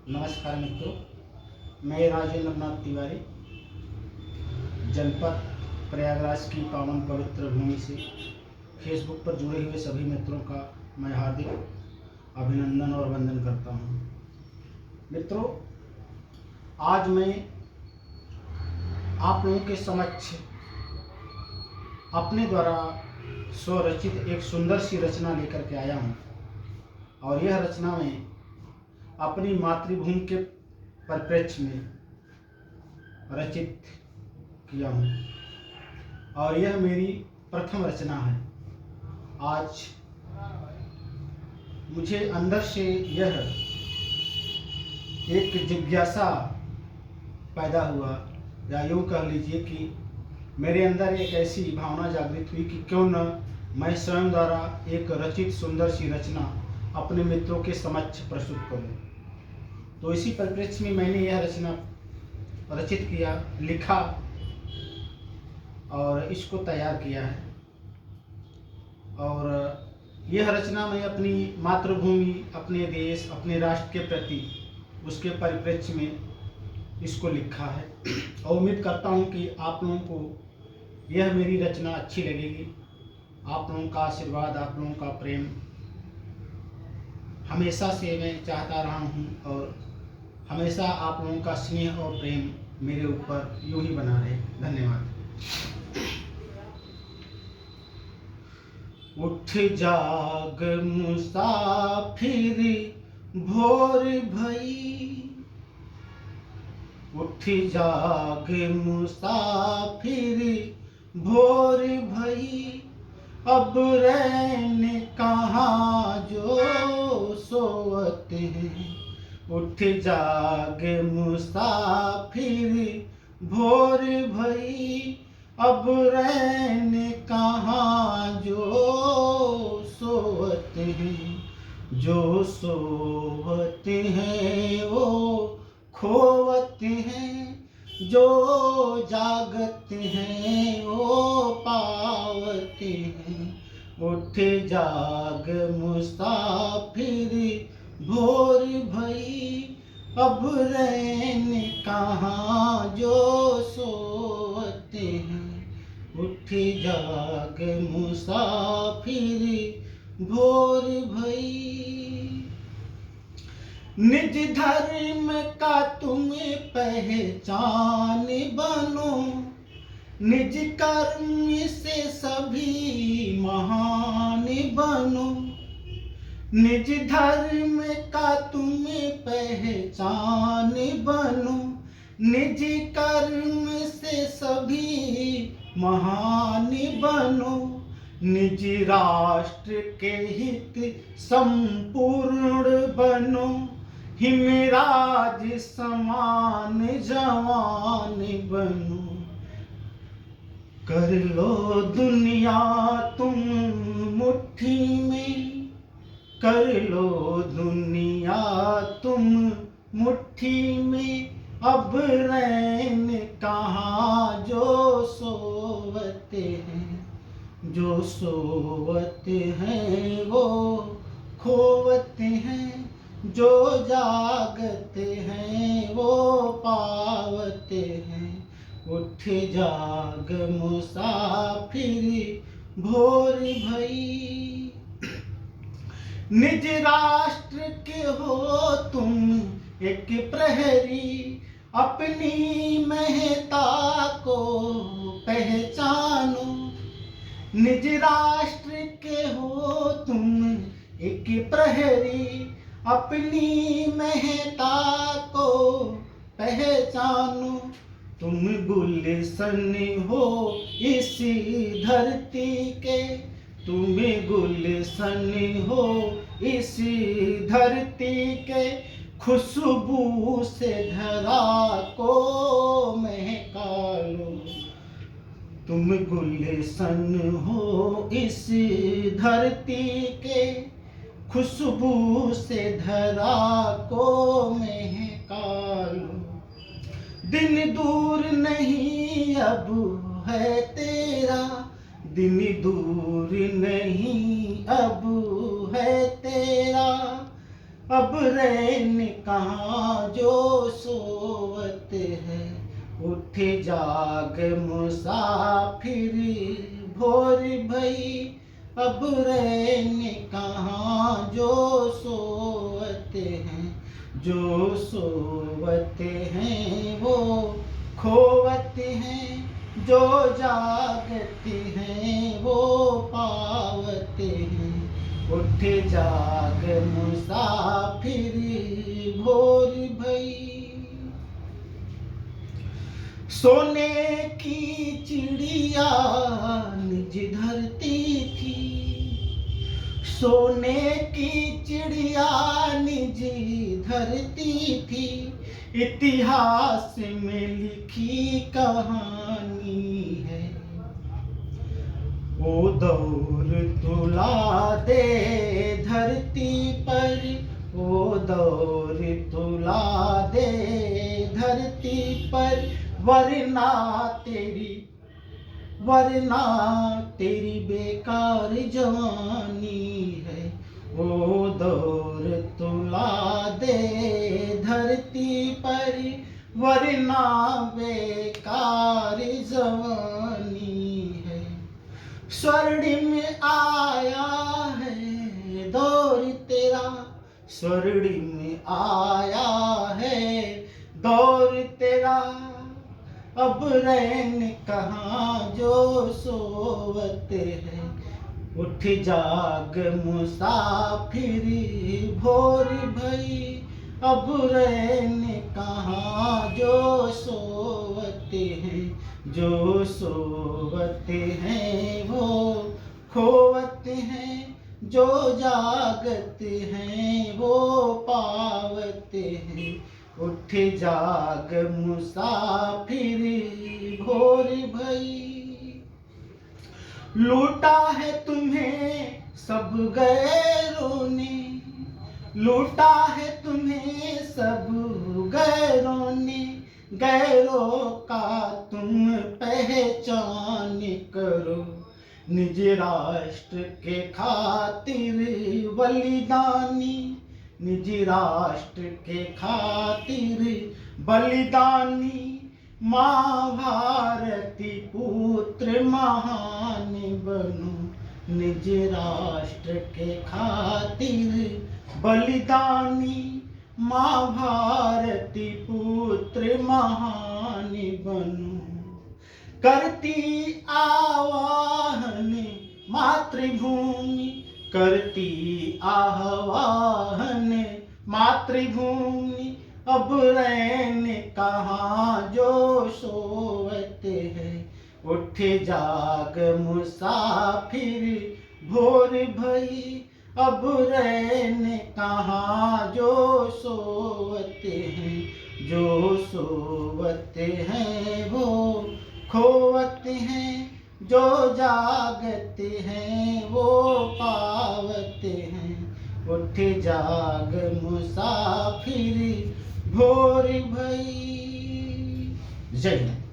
नमस्कार मित्रों, मैं राजेंद्र नाथ तिवारी जनपद प्रयागराज की पावन पवित्र भूमि से फेसबुक पर जुड़े हुए सभी मित्रों का मैं हार्दिक अभिनंदन और वंदन करता हूं। मित्रों, आज मैं आप लोगों के समक्ष अपने द्वारा स्वरचित एक सुंदर सी रचना लेकर के आया हूं और यह रचना में अपनी मातृभूमि के परिप्रेक्ष्य में रचित किया हूँ और यह मेरी प्रथम रचना है। आज मुझे अंदर से यह एक जिज्ञासा पैदा हुआ, या यूँ कह लीजिए कि मेरे अंदर एक ऐसी भावना जागृत हुई कि क्यों न मैं स्वयं द्वारा एक रचित सुंदर सी रचना अपने मित्रों के समक्ष प्रस्तुत करूं। तो इसी परिप्रेक्ष्य में मैंने यह रचना रचित किया, लिखा और इसको तैयार किया है। और यह रचना मैं अपनी मातृभूमि, अपने देश, अपने राष्ट्र के प्रति उसके परिप्रेक्ष्य में इसको लिखा है और उम्मीद करता हूँ कि आप लोगों को यह मेरी रचना अच्छी लगेगी। आप लोगों का आशीर्वाद, आप लोगों का प्रेम हमेशा से मैं चाहता रहा हूँ और हमेशा आप लोगों का स्नेह और प्रेम मेरे ऊपर यूं ही बना रहे। धन्यवाद। उठ जाग मुसाफिर भोर भई, उठ जाग मुसाफिर भोर भई, अब रैन कहाँ जो सोवत है। उठ जाग मुसाफिर भोर भई, अब रैन कहाँ जो सोवत हैं। जो सोवत हैं वो खोवत हैं, जो जागत हैं वो पावत हैं। उठ जाग मुसाफिर भोर भई, अब रैन कहाँ जो सोवत हैं। उठ जाग मुसाफिर भोर भई, निज धर्म का तुम्हें पहचान बनो, निज कर्म से सभी महान बनो। निज धर्म का तुम्हें पहचान बनो, निज कर्म से सभी महान बनो। निज राष्ट्र के हित संपूर्ण बनो, हिमराज समान जवान बनो। कर लो दुनिया तुम मुट्ठी में, कर लो दुनिया तुम मुट्ठी में, अब रैन कहाँ जो सोवत हैं। जो सोवत हैं वो खोवत हैं, जो जागत हैं वो पावत हैं। उठ जाग मुसाफिर भोर भई, निज राष्ट्र के हो तुम एक प्रहरी, अपनी महता को पहचानो। निज राष्ट्र के हो तुम एक प्रहरी, अपनी महता को पहचानो। तुम गुलशन हो इस धरती के, तुम गुलशन हो इस धरती के। खुशबू से धरा को महका लो, तुम गुलशन हो इस धरती के। खुशबू से धरा को महका लो। दिन दूर नहीं अब है तेरा, दिन दूर नहीं अब है तेरा। अब रैन कहाँ जो सोवत है, उठ जाग मुसाफिर भोर भई। अब रैन कहाँ जो सोवत हैं, जो सोवत हैं वो खोवत हैं, जो जागते हैं वो पावत हैं। उठ जाग मुसाफिर भोर भई। सोने की चिड़िया निज धरती थी, सोने की चिड़िया निज धरती थी। इतिहास में लिखी कहानी है, वो दौर तुला दे धरती पर, वो दौर तुला दे धरती पर। वरना तेरी बेकार जवानी है, वो दौर तुला दे धरती पर, वरना बेकार जवानी है। स्वर्णिम आया है दौर तेरा, स्वर्णिम आया है दौर तेरा। अब रैन कहाँ जो सोवत है, उठ जाग मुसाफिर भोर भई। अब रैन कहाँ जो सोवत हैं, जो सोवत हैं वो खोवत हैं, जो जागत हैं वो पावत हैं। उठ जाग मुसाफिर भोर भई। लूटा है तुम्हें सब गैरों ने, लूटा है तुम्हें सब गैरों ने। गैरों का तुम पहचान करो, निज राष्ट्र के खातिर बलिदानी, निज राष्ट्र के खातिर बलिदानी। माँ भारती पुत्र महान बनो, निज राष्ट्र के खातिर बलिदानी। माँ भारती पुत्र महान बनो। करती आवाहन मातृभूमि, करती आह्वान मातृभूमि। अब रैन कहाँ जो सोवत है, उठ जाग मुसाफिर भोर भई। अब रैन कहाँ जो सोवत हैं, जो सोवत हैं वो खोवत हैं, जो जागत हैं वो पावत हैं। उठ जाग मुसाफिर भोर भई। जय हिंद।